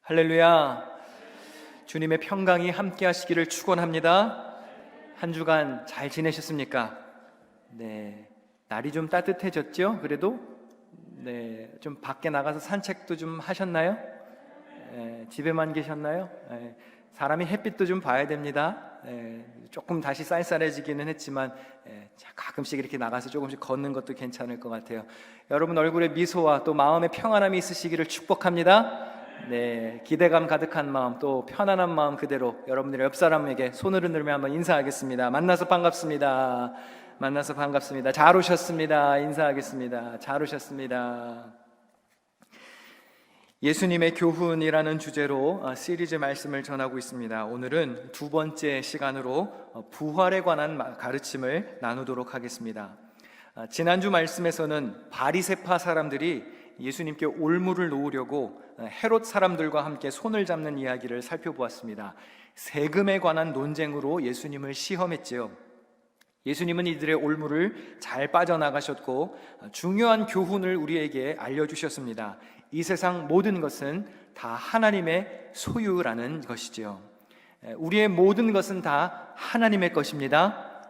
할렐루야. 주님의 평강이 함께 하시기를 축원합니다. 한 주간 잘 지내셨습니까? 네, 날이 좀 따뜻해졌죠? 그래도 좀 밖에 나가서 산책도 좀 하셨나요? 집에만 계셨나요? 사람이 햇빛도 좀 봐야 됩니다. 조금 다시 쌀쌀해지기는 했지만 가끔씩 이렇게 나가서 조금씩 걷는 것도 괜찮을 것 같아요. 여러분 얼굴에 미소와 또 마음의 평안함이 있으시기를 축복합니다. 기대감 가득한 마음, 또 편안한 마음 그대로 여러분들의 옆 사람에게 손을 흔들며 한번 인사하겠습니다. 만나서 반갑습니다. 만나서 반갑습니다. 잘 오셨습니다. 인사하겠습니다. 잘 오셨습니다. 예수님의 교훈이라는 주제로 시리즈 말씀을 전하고 있습니다. 오늘은 두 번째 시간으로 부활에 관한 가르침을 나누도록 하겠습니다. 지난주 말씀에서는 바리새파 사람들이 예수님께 올무를 놓으려고 헤롯 사람들과 함께 손을 잡는 이야기를 살펴보았습니다. 세금에 관한 논쟁으로 예수님을 시험했지요. 예수님은 이들의 올무를 잘 빠져나가셨고 중요한 교훈을 우리에게 알려주셨습니다. 이 세상 모든 것은 다 하나님의 소유라는 것이지요. 우리의 모든 것은 다 하나님의 것입니다.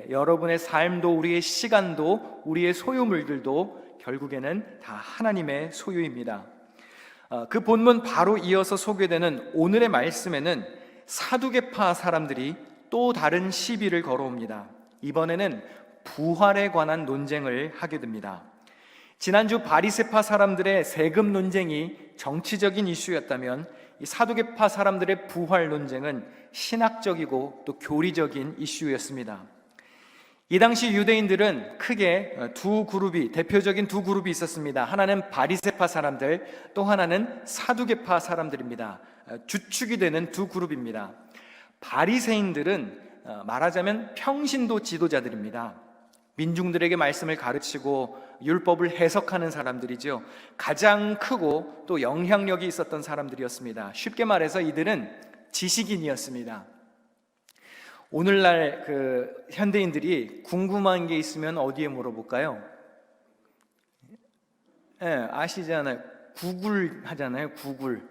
여러분의 삶도 우리의 시간도 우리의 소유물들도 결국에는 다 하나님의 소유입니다. 그 본문 바로 이어서 소개되는 오늘의 말씀에는 사두개파 사람들이 또 다른 시비를 걸어옵니다. 이번에는 부활에 관한 논쟁을 하게 됩니다. 지난주 바리새파 사람들의 세금 논쟁이 정치적인 이슈였다면 이 사두개파 사람들의 부활 논쟁은 신학적이고 또 교리적인 이슈였습니다. 이 당시 유대인들은 크게 대표적인 두 그룹이 있었습니다. 하나는 바리새파 사람들, 또 하나는 사두개파 사람들입니다. 주축이 되는 두 그룹입니다. 바리새인들은 말하자면 평신도 지도자들입니다. 민중들에게 말씀을 가르치고 율법을 해석하는 사람들이죠. 가장 크고 또 영향력이 있었던 사람들이었습니다. 쉽게 말해서 이들은 지식인이었습니다. 오늘날 현대인들이 궁금한 게 있으면 어디에 물어볼까요? 아시잖아요. 구글 하잖아요. 구글.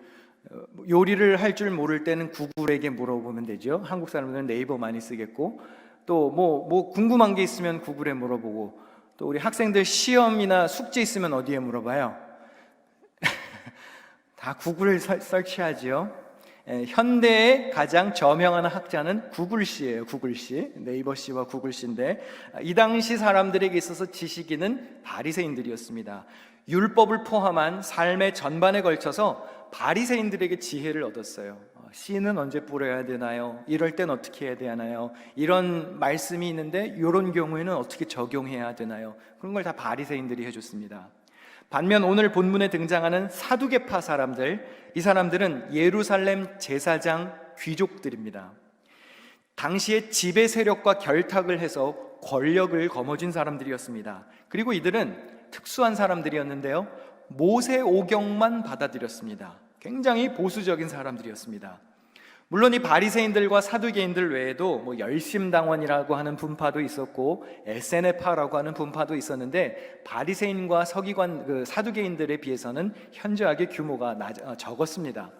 요리를 할 줄 모를 때는 구글에게 물어보면 되죠. 한국 사람들은 네이버 많이 쓰겠고, 또 뭐 궁금한 게 있으면 구글에 물어보고, 또 우리 학생들 시험이나 숙제 있으면 어디에 물어봐요? 다 구글을 설치하지요. 현대의 가장 저명한 학자는 구글씨예요. 구글씨, 네이버씨와 구글씨인데 이 당시 사람들에게 있어서 지식인은 바리새인들이었습니다. 율법을 포함한 삶의 전반에 걸쳐서 바리새인들에게 지혜를 얻었어요. 씨는 언제 뿌려야 되나요? 이럴 땐 어떻게 해야 되나요? 이런 말씀이 있는데 이런 경우에는 어떻게 적용해야 되나요? 그런 걸 다 바리새인들이 해줬습니다. 반면 오늘 본문에 등장하는 사두개파 사람들, 이 사람들은 예루살렘 제사장 귀족들입니다. 당시에 지배 세력과 결탁을 해서 권력을 거머쥔 사람들이었습니다. 그리고 이들은 특수한 사람들이었는데요, 모세 오경만 받아들였습니다. 굉장히 보수적인 사람들이었습니다. 물론 이 바리새인들과 사두개인들 외에도 열심당원이라고 하는 분파도 있었고 에세네파라고 하는 분파도 있었는데 바리새인과 사두개인들에 비해서는 현저하게 규모가 적었습니다.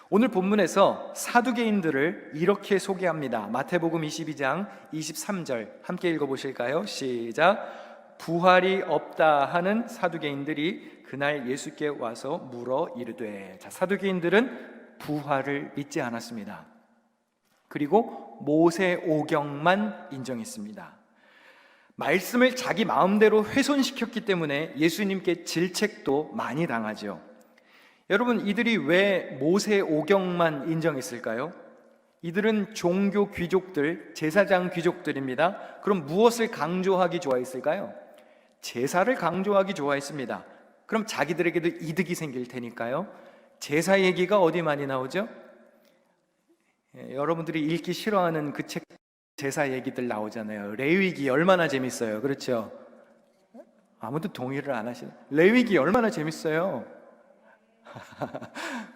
오늘 본문에서 사두개인들을 이렇게 소개합니다. 마태복음 22장 23절 함께 읽어보실까요? 시작. 부활이 없다 하는 사두개인들이 그날 예수께 와서 물어 이르되. 사두개인들은 부활을 믿지 않았습니다. 그리고 모세 오경만 인정했습니다. 말씀을 자기 마음대로 훼손시켰기 때문에 예수님께 질책도 많이 당하죠. 여러분, 이들이 왜 모세 오경만 인정했을까요? 이들은 종교 귀족들, 제사장 귀족들입니다. 그럼 무엇을 강조하기 좋아했을까요? 제사를 강조하기 좋아했습니다. 그럼 자기들에게도 이득이 생길 테니까요. 제사 얘기가 어디 많이 나오죠? 여러분들이 읽기 싫어하는 그 책 제사 얘기들 나오잖아요. 레위기 얼마나 재밌어요. 그렇죠? 아무도 동의를 안 하시네. 레위기 얼마나 재밌어요.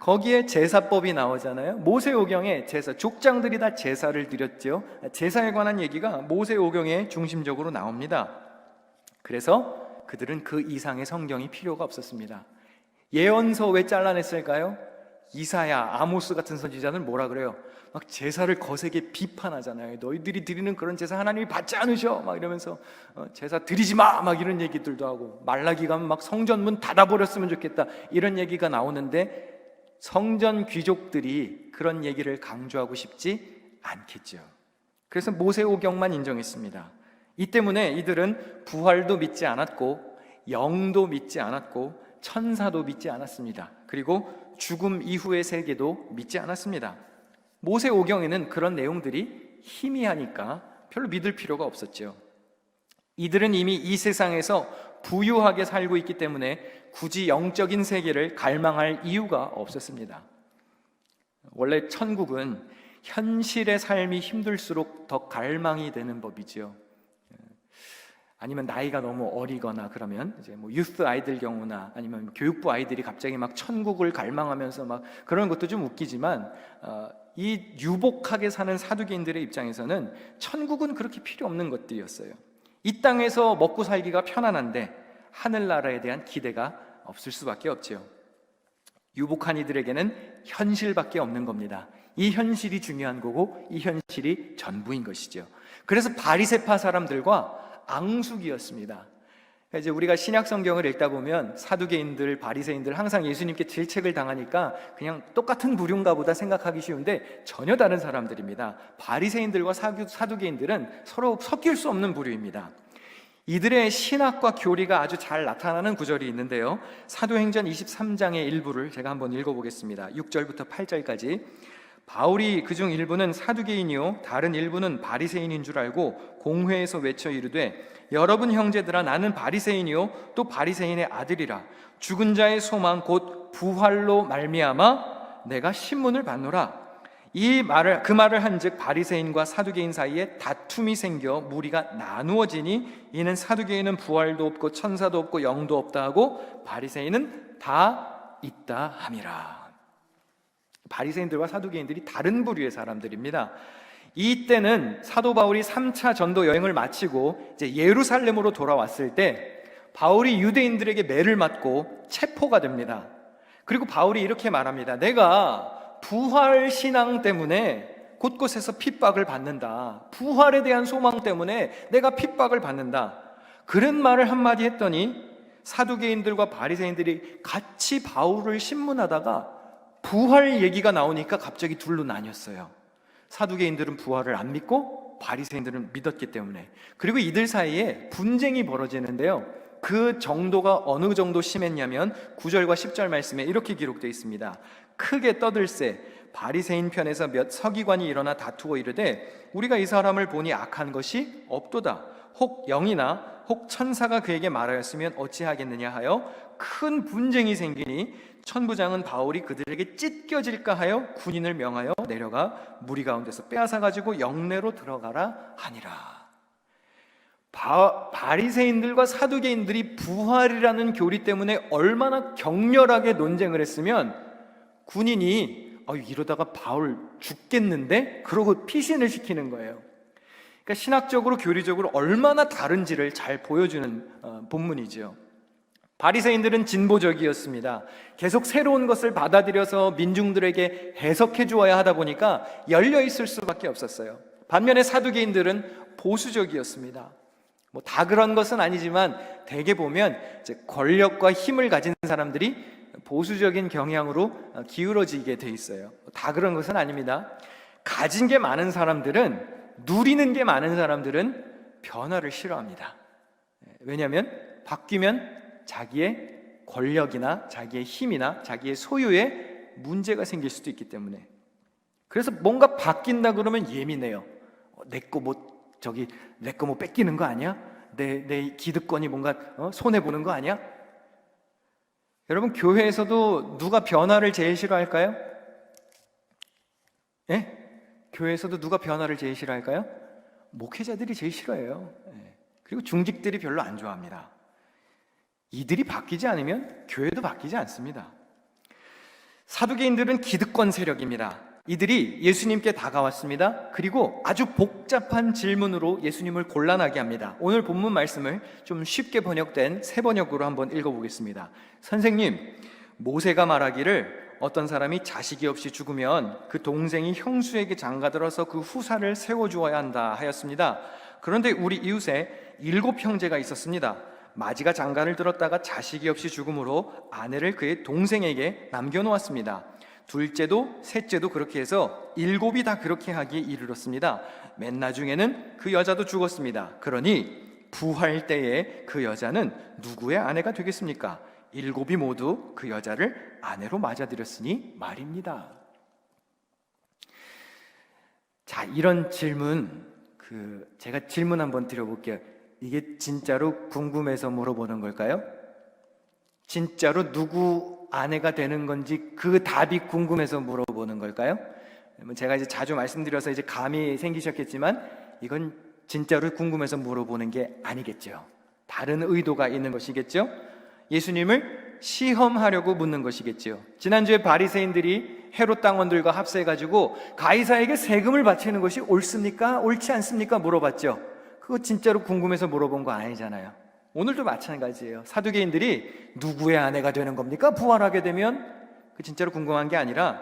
거기에 제사법이 나오잖아요. 모세오경에 제사, 족장들이 다 제사를 드렸죠. 제사에 관한 얘기가 모세오경에 중심적으로 나옵니다. 그래서 그들은 그 이상의 성경이 필요가 없었습니다. 예언서 왜 잘라냈을까요? 이사야, 아모스 같은 선지자는 뭐라 그래요? 막 제사를 거세게 비판하잖아요. 너희들이 드리는 그런 제사 하나님이 받지 않으셔 막 이러면서 제사 드리지 마 막 이런 얘기들도 하고, 말라기 가면 막 성전문 닫아버렸으면 좋겠다 이런 얘기가 나오는데 성전 귀족들이 그런 얘기를 강조하고 싶지 않겠죠. 그래서 모세오경만 인정했습니다. 이 때문에 이들은 부활도 믿지 않았고 영도 믿지 않았고 천사도 믿지 않았습니다. 그리고 죽음 이후의 세계도 믿지 않았습니다. 모세오경에는 그런 내용들이 희미하니까 별로 믿을 필요가 없었죠. 이들은 이미 이 세상에서 부유하게 살고 있기 때문에 굳이 영적인 세계를 갈망할 이유가 없었습니다. 원래 천국은 현실의 삶이 힘들수록 더 갈망이 되는 법이지요. 아니면 나이가 너무 어리거나 그러면 이제 뭐 유스 아이들 경우나 아니면 교육부 아이들이 갑자기 막 천국을 갈망하면서 막 그런 것도 좀 웃기지만, 이 유복하게 사는 사두개인들의 입장에서는 천국은 그렇게 필요 없는 것들이었어요. 이 땅에서 먹고 살기가 편안한데 하늘나라에 대한 기대가 없을 수밖에 없죠. 유복한 이들에게는 현실밖에 없는 겁니다. 이 현실이 중요한 거고 이 현실이 전부인 것이죠. 그래서 바리새파 사람들과 앙숙이었습니다. 이제 우리가 신약 성경을 읽다 보면 사두개인들, 바리새인들 항상 예수님께 질책을 당하니까 그냥 똑같은 부류인가 보다 생각하기 쉬운데 전혀 다른 사람들입니다. 바리새인들과 사두개인들은 서로 섞일 수 없는 부류입니다. 이들의 신학과 교리가 아주 잘 나타나는 구절이 있는데요, 사도행전 23장의 일부를 제가 한번 읽어보겠습니다. 6절부터 8절까지. 바울이 그중 일부는 사두개인이요 다른 일부는 바리새인인 줄 알고 공회에서 외쳐 이르되, 여러분 형제들아, 나는 바리새인이요 또 바리새인의 아들이라. 죽은 자의 소망 곧 부활로 말미암아 내가 신문을 받노라. 그 말을 한즉 바리새인과 사두개인 사이에 다툼이 생겨 무리가 나누어지니, 이는 사두개인은 부활도 없고 천사도 없고 영도 없다 하고 바리새인은 다 있다 함이라. 바리새인들과 사두개인들이 다른 부류의 사람들입니다. 이때는 사도 바울이 3차 전도 여행을 마치고 이제 예루살렘으로 돌아왔을 때 바울이 유대인들에게 매를 맞고 체포가 됩니다. 그리고 바울이 이렇게 말합니다. 내가 부활 신앙 때문에 곳곳에서 핍박을 받는다. 부활에 대한 소망 때문에 내가 핍박을 받는다. 그런 말을 한마디 했더니 사두개인들과 바리새인들이 같이 바울을 신문하다가 부활 얘기가 나오니까 갑자기 둘로 나뉘었어요. 사두개인들은 부활을 안 믿고 바리새인들은 믿었기 때문에. 그리고 이들 사이에 분쟁이 벌어지는데요, 그 정도가 어느 정도 심했냐면 9절과 10절 말씀에 이렇게 기록되어 있습니다. 크게 떠들새 바리새인 편에서 몇 서기관이 일어나 다투고 이르되, 우리가 이 사람을 보니 악한 것이 없도다. 혹 영이나 혹 천사가 그에게 말하였으면 어찌하겠느냐 하여 큰 분쟁이 생기니, 천부장은 바울이 그들에게 찢겨질까 하여 군인을 명하여 내려가 무리 가운데서 빼앗아 가지고 영내로 들어가라 하니라. 바리새인들과 사두개인들이 부활이라는 교리 때문에 얼마나 격렬하게 논쟁을 했으면 군인이 이러다가 바울 죽겠는데? 그러고 피신을 시키는 거예요. 그러니까 신학적으로 교리적으로 얼마나 다른지를 잘 보여주는 본문이죠. 바리새인들은 진보적이었습니다. 계속 새로운 것을 받아들여서 민중들에게 해석해 주어야 하다 보니까 열려 있을 수밖에 없었어요. 반면에 사두개인들은 보수적이었습니다. 뭐 다 그런 것은 아니지만 대개 보면 이제 권력과 힘을 가진 사람들이 보수적인 경향으로 기울어지게 돼 있어요. 다 그런 것은 아닙니다. 가진 게 많은 사람들은, 누리는 게 많은 사람들은 변화를 싫어합니다. 왜냐하면 바뀌면 자기의 권력이나 자기의 힘이나 자기의 소유에 문제가 생길 수도 있기 때문에. 그래서 뭔가 바뀐다 그러면 예민해요. 내 거 뭐 뺏기는 거 아니야? 내 기득권이 뭔가 손해 보는 거 아니야? 여러분, 교회에서도 누가 변화를 제일 싫어할까요? 예? 교회에서도 누가 변화를 제일 싫어할까요? 목회자들이 제일 싫어해요. 그리고 중직들이 별로 안 좋아합니다. 이들이 바뀌지 않으면 교회도 바뀌지 않습니다. 사두개인들은 기득권 세력입니다. 이들이 예수님께 다가왔습니다. 그리고 아주 복잡한 질문으로 예수님을 곤란하게 합니다. 오늘 본문 말씀을 좀 쉽게 번역된 새 번역으로 한번 읽어보겠습니다. 선생님, 모세가 말하기를 어떤 사람이 자식이 없이 죽으면 그 동생이 형수에게 장가들어서 그 후사를 세워주어야 한다 하였습니다. 그런데 우리 이웃에 7 형제가 있었습니다. 마지가 장가를 들었다가 자식이 없이 죽음으로 아내를 그의 동생에게 남겨놓았습니다. 둘째도 셋째도 그렇게 해서 7이 다 그렇게 하기에 이르렀습니다. 맨 나중에는 그 여자도 죽었습니다. 그러니 부활 때에 그 여자는 누구의 아내가 되겠습니까? 7이 모두 그 여자를 아내로 맞아들였으니 말입니다. 자, 이런 질문, 제가 질문 한번 드려볼게요. 이게 진짜로 궁금해서 물어보는 걸까요? 진짜로 누구 아내가 되는 건지 그 답이 궁금해서 물어보는 걸까요? 제가 이제 자주 말씀드려서 이제 감이 생기셨겠지만 이건 진짜로 궁금해서 물어보는 게 아니겠죠. 다른 의도가 있는 것이겠죠. 예수님을 시험하려고 묻는 것이겠죠. 지난주에 바리새인들이 헤롯 당원들과 합세해가지고 가이사에게 세금을 바치는 것이 옳습니까? 옳지 않습니까? 물어봤죠. 그거 진짜로 궁금해서 물어본 거 아니잖아요. 오늘도 마찬가지예요. 사두개인들이 누구의 아내가 되는 겁니까? 부활하게 되면? 그 진짜로 궁금한 게 아니라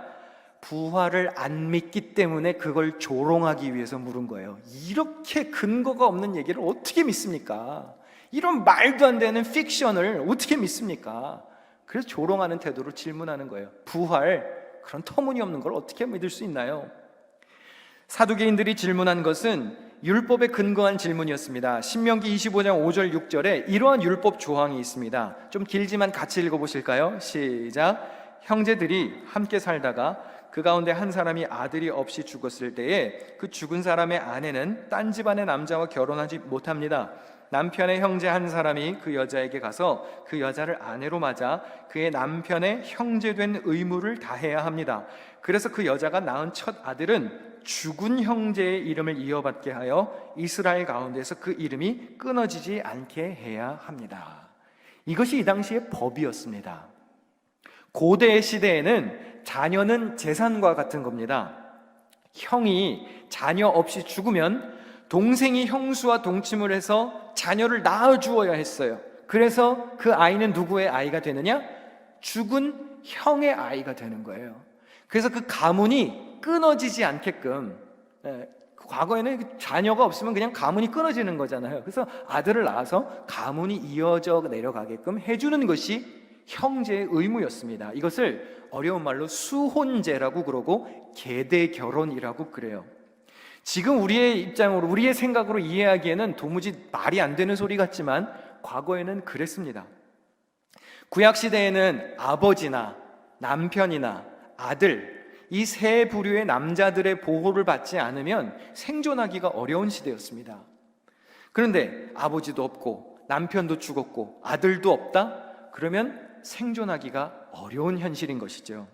부활을 안 믿기 때문에 그걸 조롱하기 위해서 물은 거예요. 이렇게 근거가 없는 얘기를 어떻게 믿습니까? 이런 말도 안 되는 픽션을 어떻게 믿습니까? 그래서 조롱하는 태도로 질문하는 거예요. 부활, 그런 터무니없는 걸 어떻게 믿을 수 있나요? 사두개인들이 질문한 것은 율법에 근거한 질문이었습니다. 신명기 25장 5절 6절에 이러한 율법 조항이 있습니다. 좀 길지만 같이 읽어보실까요? 시작. 형제들이 함께 살다가 그 가운데 한 사람이 아들이 없이 죽었을 때에 그 죽은 사람의 아내는 딴 집안의 남자와 결혼하지 못합니다. 남편의 형제 한 사람이 그 여자에게 가서 그 여자를 아내로 맞아 그의 남편의 형제된 의무를 다해야 합니다. 그래서 그 여자가 낳은 첫 아들은 죽은 형제의 이름을 이어받게 하여 이스라엘 가운데서 그 이름이 끊어지지 않게 해야 합니다. 이것이 이 당시의 법이었습니다. 고대 시대에는 자녀는 재산과 같은 겁니다. 형이 자녀 없이 죽으면 동생이 형수와 동침을 해서 자녀를 낳아 주어야 했어요. 그래서 그 아이는 누구의 아이가 되느냐? 죽은 형의 아이가 되는 거예요. 그래서 그 가문이 끊어지지 않게끔, 과거에는 자녀가 없으면 그냥 가문이 끊어지는 거잖아요. 그래서 아들을 낳아서 가문이 이어져 내려가게끔 해주는 것이 형제의 의무였습니다. 이것을 어려운 말로 수혼제라고 그러고 계대 결혼이라고 그래요. 지금 우리의 입장으로, 우리의 생각으로 이해하기에는 도무지 말이 안 되는 소리 같지만 과거에는 그랬습니다. 구약시대에는 아버지나 남편이나 아들, 이 세 부류의 남자들의 보호를 받지 않으면 생존하기가 어려운 시대였습니다. 그런데 아버지도 없고 남편도 죽었고 아들도 없다? 그러면 생존하기가 어려운 현실인 것이죠.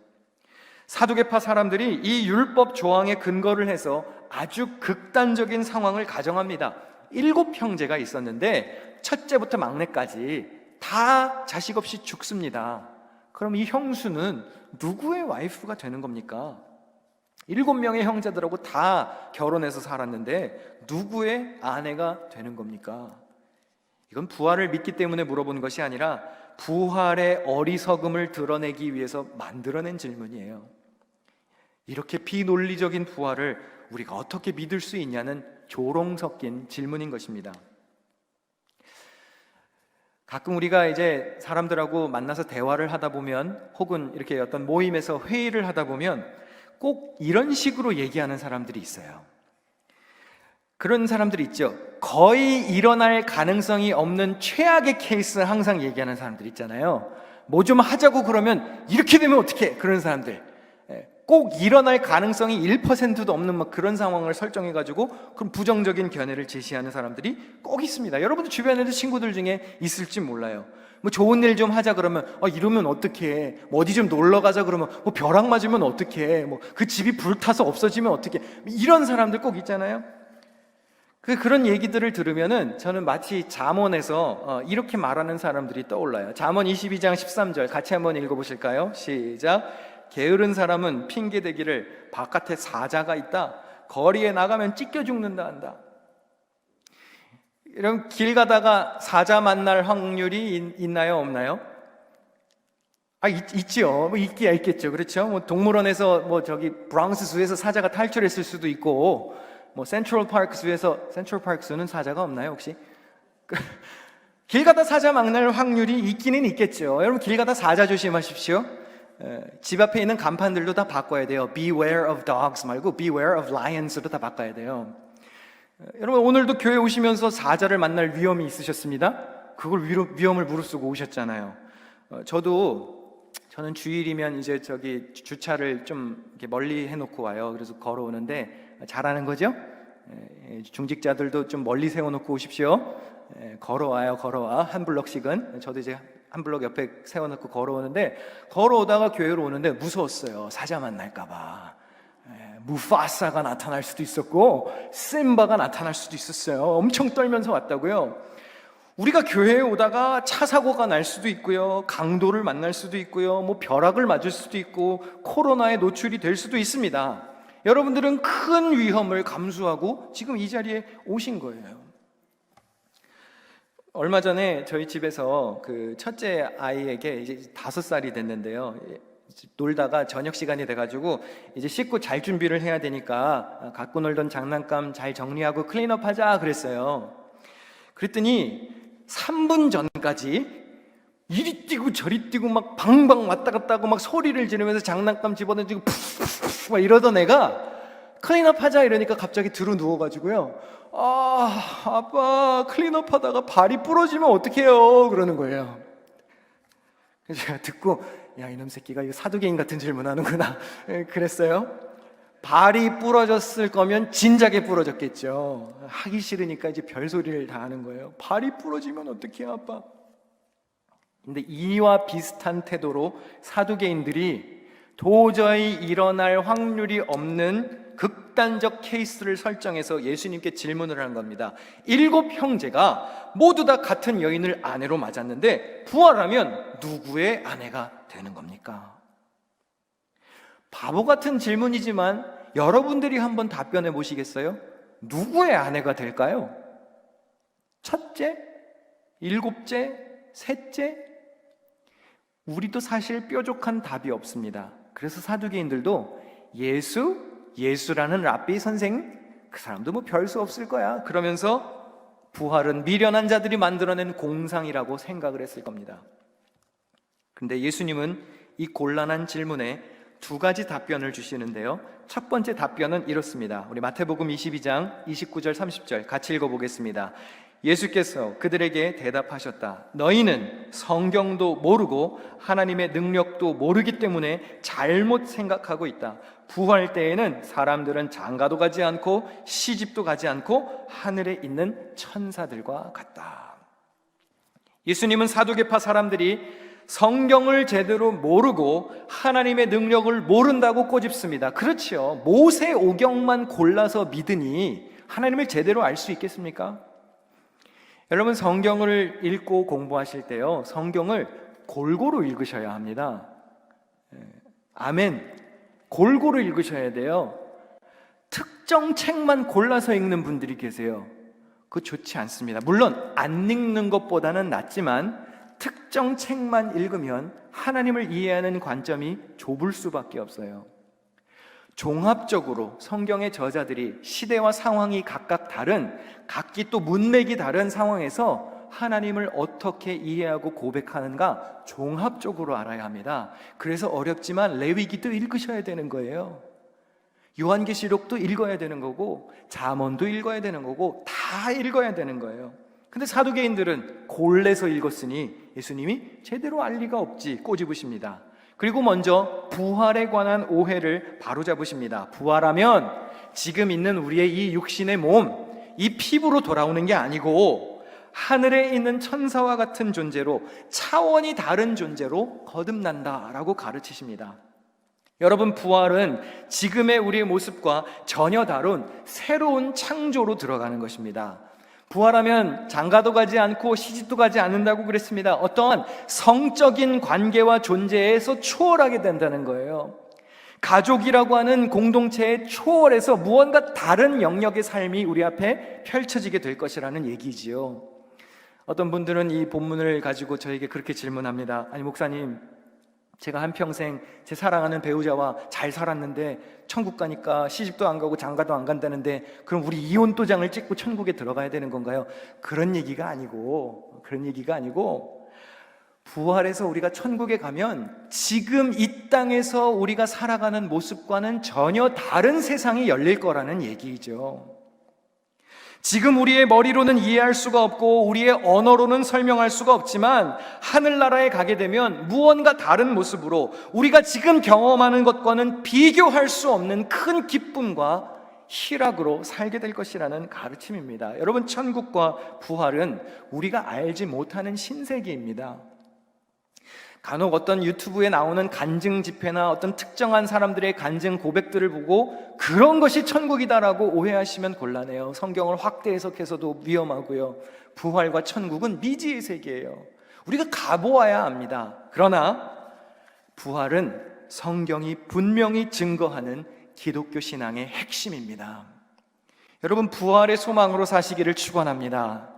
사두개파 사람들이 이 율법 조항에 근거를 해서 아주 극단적인 상황을 가정합니다. 7 형제가 있었는데 첫째부터 막내까지 다 자식 없이 죽습니다. 그럼 이 형수는 누구의 와이프가 되는 겁니까? 7명의 형제들하고 다 결혼해서 살았는데 누구의 아내가 되는 겁니까? 이건 부활을 믿기 때문에 물어본 것이 아니라 부활의 어리석음을 드러내기 위해서 만들어낸 질문이에요. 이렇게 비논리적인 부활을 우리가 어떻게 믿을 수 있냐는 조롱 섞인 질문인 것입니다. 가끔 우리가 이제 사람들하고 만나서 대화를 하다 보면, 혹은 이렇게 어떤 모임에서 회의를 하다 보면 꼭 이런 식으로 얘기하는 사람들이 있어요. 그런 사람들이 있죠. 거의 일어날 가능성이 없는 최악의 케이스 항상 얘기하는 사람들 있잖아요. 뭐 좀 하자고 그러면 이렇게 되면 어떡해? 그런 사람들. 꼭 일어날 가능성이 1%도 없는 막 그런 상황을 설정해가지고 그럼 부정적인 견해를 제시하는 사람들이 꼭 있습니다. 여러분들 주변에도 친구들 중에 있을지 몰라요. 뭐 좋은 일 좀 하자 그러면 이러면 어떡해? 뭐 어디 좀 놀러 가자 그러면 뭐 벼락 맞으면 어떡해? 뭐 그 집이 불타서 없어지면 어떡해? 이런 사람들 꼭 있잖아요. 그런 얘기들을 들으면은 저는 마치 잠언에서 이렇게 말하는 사람들이 떠올라요. 잠언 22장 13절 같이 한번 읽어보실까요? 시작. 게으른 사람은 핑계대기를 바깥에 사자가 있다, 거리에 나가면 찢겨 죽는다 한다. 이런 길 가다가 사자 만날 확률이 있나요, 없나요? 있지요. 뭐 있기야 있겠죠. 그렇죠. 뭐 동물원에서 뭐 저기 브랑스 수에서 사자가 탈출했을 수도 있고, 뭐 센트럴 파크 수는 사자가 없나요 혹시? 길 가다 사자 만날 확률이 있기는 있겠죠. 여러분 길 가다 사자 조심하십시오. 집 앞에 있는 간판들도 다 바꿔야 돼요. Beware of dogs 말고 Beware of lions로 다 바꿔야 돼요. 여러분 오늘도 교회 오시면서 사자를 만날 위험이 있으셨습니다. 그걸 위험을 무릅쓰고 오셨잖아요. 저는 주일이면 이제 저기 주차를 좀 이렇게 멀리 해놓고 와요. 그래서 걸어오는데 잘하는 거죠? 중직자들도 좀 멀리 세워놓고 오십시오. 걸어와요. 한 블럭씩은. 저도 이제 한 블럭 옆에 세워놓고 걸어오는데, 걸어오다가 교회로 오는데 무서웠어요. 사자 만날까봐. 무파사가 나타날 수도 있었고 심바가 나타날 수도 있었어요. 엄청 떨면서 왔다고요. 우리가 교회에 오다가 차 사고가 날 수도 있고요, 강도를 만날 수도 있고요, 뭐 벼락을 맞을 수도 있고 코로나에 노출이 될 수도 있습니다. 여러분들은 큰 위험을 감수하고 지금 이 자리에 오신 거예요. 얼마 전에 저희 집에서 그 첫째 아이에게 이제 5살이 됐는데요, 놀다가 저녁 시간이 돼가지고 이제 씻고 잘 준비를 해야 되니까 갖고 놀던 장난감 잘 정리하고 클린업 하자 그랬어요. 그랬더니 3분 전까지 이리 뛰고 저리 뛰고 막 방방 왔다 갔다 하고 막 소리를 지르면서 장난감 집어던지고 푹푹 막 이러던 애가 클린업 하자 이러니까 갑자기 들어 누워가지고요, 아빠 클린업 하다가 발이 부러지면 어떡해요 그러는 거예요. 그래서 제가 듣고, 야 이놈 새끼가 이거 사두개인 같은 질문 하는구나 그랬어요. 발이 부러졌을 거면 진작에 부러졌겠죠. 하기 싫으니까 이제 별소리를 다 하는 거예요. 발이 부러지면 어떡해 아빠. 근데 이와 비슷한 태도로 사두개인들이 도저히 일어날 확률이 없는 극단적 케이스를 설정해서 예수님께 질문을 하는 겁니다. 7 형제가 모두 다 같은 여인을 아내로 맞았는데 부활하면 누구의 아내가 되는 겁니까? 바보 같은 질문이지만 여러분들이 한번 답변해 보시겠어요? 누구의 아내가 될까요? 첫째? 7째? 셋째? 우리도 사실 뾰족한 답이 없습니다. 그래서 사두개인들도 예수라는 랍비 선생, 그 사람도 뭐 별 수 없을 거야 그러면서 부활은 미련한 자들이 만들어낸 공상이라고 생각을 했을 겁니다. 근데 예수님은 이 곤란한 질문에 2가지 답변을 주시는데요, 첫 번째 답변은 이렇습니다. 우리 마태복음 22장 29절 30절 같이 읽어보겠습니다. 예수께서 그들에게 대답하셨다. 너희는 성경도 모르고 하나님의 능력도 모르기 때문에 잘못 생각하고 있다. 부활 때에는 사람들은 장가도 가지 않고 시집도 가지 않고 하늘에 있는 천사들과 같다. 예수님은 사두개파 사람들이 성경을 제대로 모르고 하나님의 능력을 모른다고 꼬집습니다. 그렇죠. 모세오경만 골라서 믿으니 하나님을 제대로 알 수 있겠습니까? 여러분 성경을 읽고 공부하실 때요, 성경을 골고루 읽으셔야 합니다. 아멘. 골고루 읽으셔야 돼요. 특정 책만 골라서 읽는 분들이 계세요. 그거 좋지 않습니다. 물론 안 읽는 것보다는 낫지만 특정 책만 읽으면 하나님을 이해하는 관점이 좁을 수밖에 없어요. 종합적으로 성경의 저자들이 시대와 상황이 각각 다른, 각기 또 문맥이 다른 상황에서 하나님을 어떻게 이해하고 고백하는가 종합적으로 알아야 합니다. 그래서 어렵지만 레위기도 읽으셔야 되는 거예요. 요한계시록도 읽어야 되는 거고 잠언도 읽어야 되는 거고 다 읽어야 되는 거예요. 근데 사두개인들은 골래서 읽었으니 예수님이 제대로 알 리가 없지 꼬집으십니다. 그리고 먼저 부활에 관한 오해를 바로잡으십니다. 부활하면 지금 있는 우리의 이 육신의 몸, 이 피부로 돌아오는 게 아니고 하늘에 있는 천사와 같은 존재로, 차원이 다른 존재로 거듭난다라고 가르치십니다. 여러분, 부활은 지금의 우리의 모습과 전혀 다른 새로운 창조로 들어가는 것입니다. 부활하면 장가도 가지 않고 시집도 가지 않는다고 그랬습니다. 어떠한 성적인 관계와 존재에서 초월하게 된다는 거예요. 가족이라고 하는 공동체의 초월해서 무언가 다른 영역의 삶이 우리 앞에 펼쳐지게 될 것이라는 얘기지요. 어떤 분들은 이 본문을 가지고 저에게 그렇게 질문합니다. 아니 목사님, 제가 한평생 제 사랑하는 배우자와 잘 살았는데 천국 가니까 시집도 안 가고 장가도 안 간다는데 그럼 우리 이혼 도장을 찍고 천국에 들어가야 되는 건가요? 그런 얘기가 아니고 부활해서 우리가 천국에 가면 지금 이 땅에서 우리가 살아가는 모습과는 전혀 다른 세상이 열릴 거라는 얘기이죠. 지금 우리의 머리로는 이해할 수가 없고 우리의 언어로는 설명할 수가 없지만 하늘나라에 가게 되면 무언가 다른 모습으로 우리가 지금 경험하는 것과는 비교할 수 없는 큰 기쁨과 희락으로 살게 될 것이라는 가르침입니다. 여러분, 천국과 부활은 우리가 알지 못하는 신세계입니다. 간혹 어떤 유튜브에 나오는 간증 집회나 어떤 특정한 사람들의 간증 고백들을 보고 그런 것이 천국이다라고 오해하시면 곤란해요. 성경을 확대 해석해서도 위험하고요. 부활과 천국은 미지의 세계예요. 우리가 가보아야 합니다. 그러나 부활은 성경이 분명히 증거하는 기독교 신앙의 핵심입니다. 여러분, 부활의 소망으로 사시기를 축원합니다.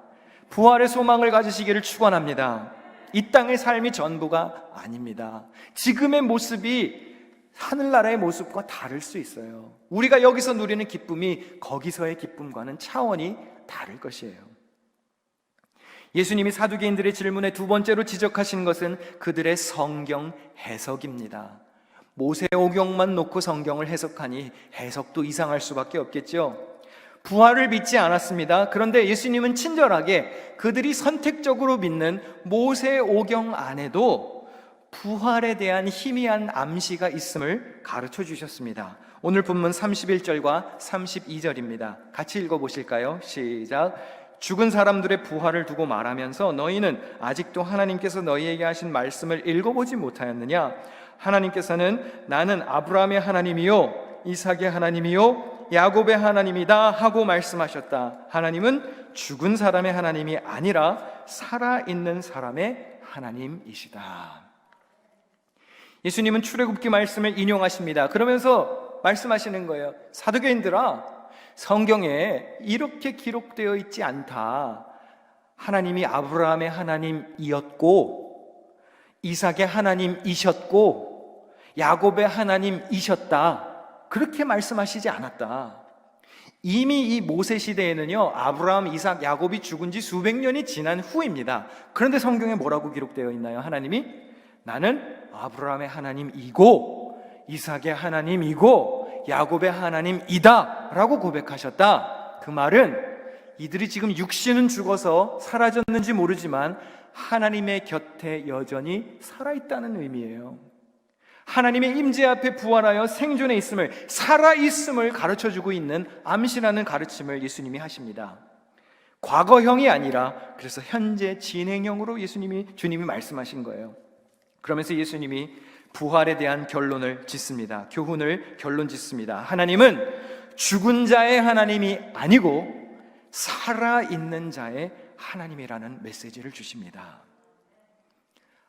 부활의 소망을 가지시기를 축원합니다. 이 땅의 삶이 전부가 아닙니다. 지금의 모습이 하늘나라의 모습과 다를 수 있어요. 우리가 여기서 누리는 기쁨이 거기서의 기쁨과는 차원이 다를 것이에요. 예수님이 사두개인들의 질문에 두 번째로 지적하신 것은 그들의 성경 해석입니다. 모세오경만 놓고 성경을 해석하니 해석도 이상할 수밖에 없겠죠. 부활을 믿지 않았습니다. 그런데 예수님은 친절하게 그들이 선택적으로 믿는 모세오경 안에도 부활에 대한 희미한 암시가 있음을 가르쳐 주셨습니다. 오늘 본문 31절과 32절입니다. 같이 읽어보실까요? 시작. 죽은 사람들의 부활을 두고 말하면서 너희는 아직도 하나님께서 너희에게 하신 말씀을 읽어보지 못하였느냐? 하나님께서는 나는 아브라함의 하나님이요 이삭의 하나님이요 야곱의 하나님이다 하고 말씀하셨다. 하나님은 죽은 사람의 하나님이 아니라 살아있는 사람의 하나님이시다. 예수님은 출애굽기 말씀을 인용하십니다. 그러면서 말씀하시는 거예요. 사두개인들아, 성경에 이렇게 기록되어 있지 않다. 하나님이 아브라함의 하나님이었고 이삭의 하나님이셨고 야곱의 하나님이셨다. 그렇게 말씀하시지 않았다. 이미 이 모세 시대에는요, 아브라함, 이삭, 야곱이 죽은 지 수백 년이 지난 후입니다. 그런데 성경에 뭐라고 기록되어 있나요? 하나님이 나는 아브라함의 하나님이고 이삭의 하나님이고 야곱의 하나님이다 라고 고백하셨다. 그 말은 이들이 지금 육신은 죽어서 사라졌는지 모르지만 하나님의 곁에 여전히 살아있다는 의미예요. 하나님의 임재 앞에 부활하여 생존해 있음을, 살아있음을 가르쳐주고 있는 암시라는 가르침을 예수님이 하십니다. 과거형이 아니라 그래서 현재 진행형으로 주님이 말씀하신 거예요. 그러면서 예수님이 부활에 대한 결론을 짓습니다. 결론 짓습니다. 하나님은 죽은 자의 하나님이 아니고 살아있는 자의 하나님이라는 메시지를 주십니다.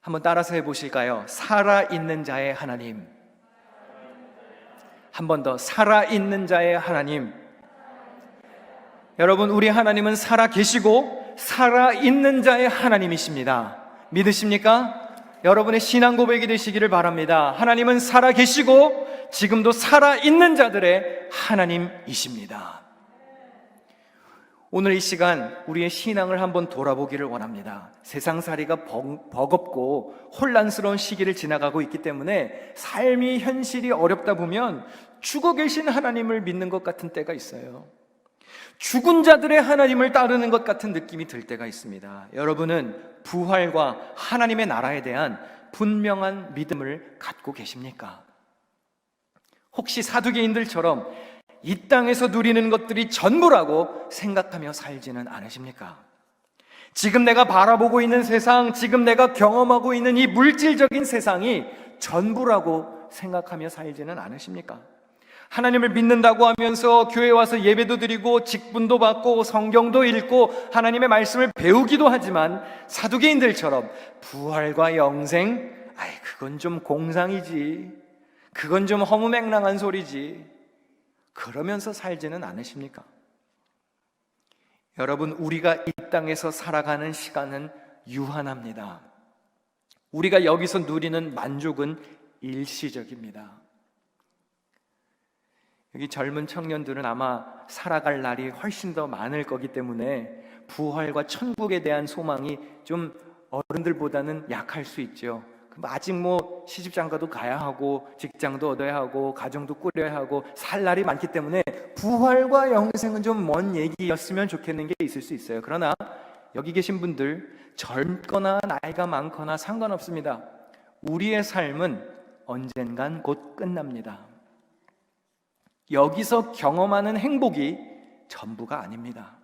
한번 따라서 해보실까요? 살아있는 자의 하나님. 한 번 더, 살아있는 자의 하나님. 여러분, 우리 하나님은 살아계시고 살아있는 자의 하나님이십니다. 믿으십니까? 여러분의 신앙 고백이 되시기를 바랍니다. 하나님은 살아계시고 지금도 살아있는 자들의 하나님이십니다. 오늘 이 시간 우리의 신앙을 한번 돌아보기를 원합니다. 세상살이가 버겁고 혼란스러운 시기를 지나가고 있기 때문에 삶이 현실이 어렵다 보면 죽어 계신 하나님을 믿는 것 같은 때가 있어요. 죽은 자들의 하나님을 따르는 것 같은 느낌이 들 때가 있습니다. 여러분은 부활과 하나님의 나라에 대한 분명한 믿음을 갖고 계십니까? 혹시 사두개인들처럼 이 땅에서 누리는 것들이 전부라고 생각하며 살지는 않으십니까? 지금 내가 바라보고 있는 세상, 지금 내가 경험하고 있는 이 물질적인 세상이 전부라고 생각하며 살지는 않으십니까? 하나님을 믿는다고 하면서 교회 와서 예배도 드리고 직분도 받고 성경도 읽고 하나님의 말씀을 배우기도 하지만 사두개인들처럼 부활과 영생, 그건 좀 공상이지, 그건 좀 허무맹랑한 소리지, 그러면서 살지는 않으십니까? 여러분, 우리가 이 땅에서 살아가는 시간은 유한합니다. 우리가 여기서 누리는 만족은 일시적입니다. 여기 젊은 청년들은 아마 살아갈 날이 훨씬 더 많을 거기 때문에 부활과 천국에 대한 소망이 좀 어른들보다는 약할 수 있죠. 아직 시집장가도 가야 하고 직장도 얻어야 하고 가정도 꾸려야 하고 살 날이 많기 때문에 부활과 영생은 좀 먼 얘기였으면 좋겠는 게 있을 수 있어요. 그러나 여기 계신 분들 젊거나 나이가 많거나 상관없습니다. 우리의 삶은 언젠간 곧 끝납니다. 여기서 경험하는 행복이 전부가 아닙니다.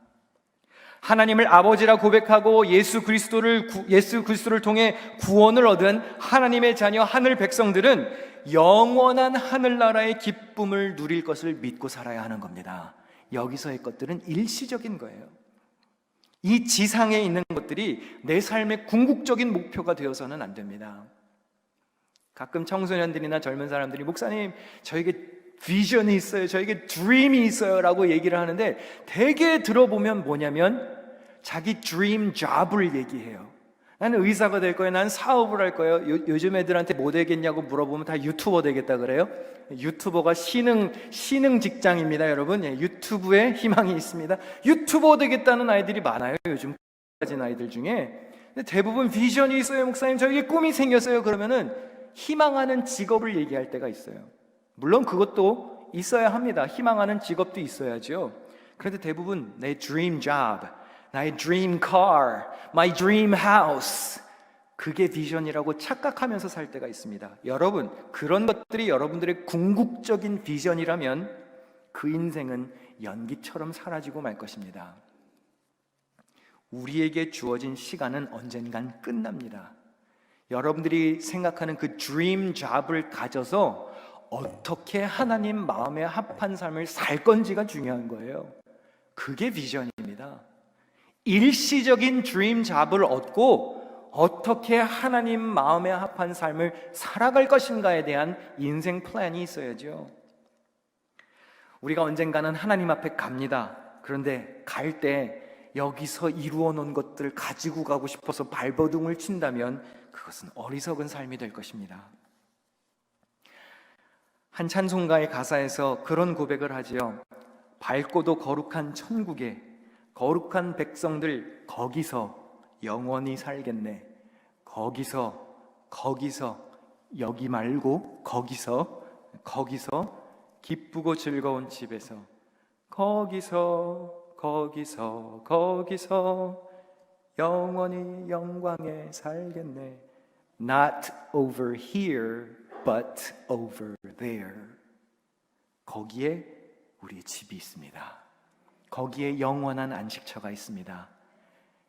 하나님을 아버지라 고백하고 예수 그리스도를 통해 구원을 얻은 하나님의 자녀 하늘 백성들은 영원한 하늘나라의 기쁨을 누릴 것을 믿고 살아야 하는 겁니다. 여기서의 것들은 일시적인 거예요. 이 지상에 있는 것들이 내 삶의 궁극적인 목표가 되어서는 안 됩니다. 가끔 청소년들이나 젊은 사람들이 목사님 저에게 비전이 있어요, 저에게 드림이 있어요 라고 얘기를 하는데 대개 들어보면 뭐냐면 자기 드림 잡을 얘기해요. 나는 의사가 될 거예요, 난 사업을 할 거예요. 요즘 애들한테 뭐 되겠냐고 물어보면 다 유튜버 되겠다 그래요. 유튜버가 신흥 직장입니다 여러분. 유튜브에 희망이 있습니다. 유튜버 되겠다는 아이들이 많아요 요즘 가진 아이들 중에. 근데 대부분 비전이 있어요 목사님, 저에게 꿈이 생겼어요 그러면은 희망하는 직업을 얘기할 때가 있어요. 물론 그것도 있어야 합니다. 희망하는 직업도 있어야죠. 그런데 대부분 내 dream job, 나의 dream car, my dream house, 그게 비전이라고 착각하면서 살 때가 있습니다. 여러분, 그런 것들이 여러분들의 궁극적인 비전이라면 그 인생은 연기처럼 사라지고 말 것입니다. 우리에게 주어진 시간은 언젠간 끝납니다. 여러분들이 생각하는 그 dream job을 가져서 어떻게 하나님 마음에 합한 삶을 살 건지가 중요한 거예요. 그게 비전입니다. 일시적인 드림 잡을 얻고 어떻게 하나님 마음에 합한 삶을 살아갈 것인가에 대한 인생 플랜이 있어야죠. 우리가 언젠가는 하나님 앞에 갑니다. 그런데 갈 때 여기서 이루어 놓은 것들을 가지고 가고 싶어서 발버둥을 친다면 그것은 어리석은 삶이 될 것입니다. 한 찬송가의 가사에서 그런 고백을 하지요. 밝고도 거룩한 천국에 거룩한 백성들 거기서 영원히 살겠네. 거기서 여기 말고 거기서 기쁘고 즐거운 집에서 거기서 영원히 영광에 살겠네. Not over here but over there. 거기에 우리의 집이 있습니다. 거기에 영원한 안식처가 있습니다.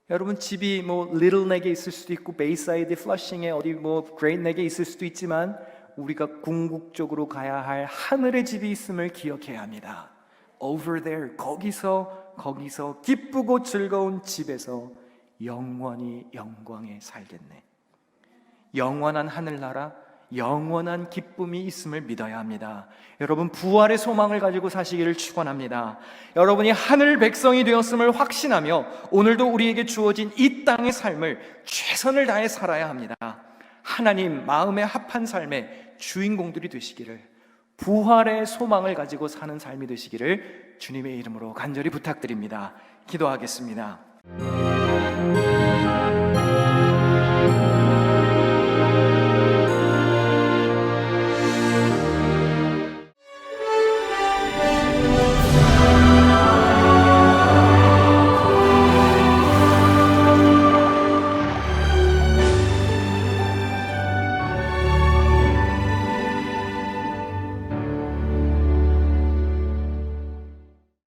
여러분 집이 Little Neck에 있을 수도 있고 베이사이드 플러싱에 어디 Great Neck에 있을 수도 있지만 우리가 궁극적으로 가야 할 하늘의 집이 있음을 기억해야 합니다. Over there, 거기서 기쁘고 즐거운 집에서 영원히 영광에 살겠네. 영원한 하늘나라, 영원한 기쁨이 있음을 믿어야 합니다. 여러분 부활의 소망을 가지고 사시기를 축원합니다. 여러분이 하늘 백성이 되었음을 확신하며 오늘도 우리에게 주어진 이 땅의 삶을 최선을 다해 살아야 합니다. 하나님 마음에 합한 삶의 주인공들이 되시기를, 부활의 소망을 가지고 사는 삶이 되시기를 주님의 이름으로 간절히 부탁드립니다. 기도하겠습니다.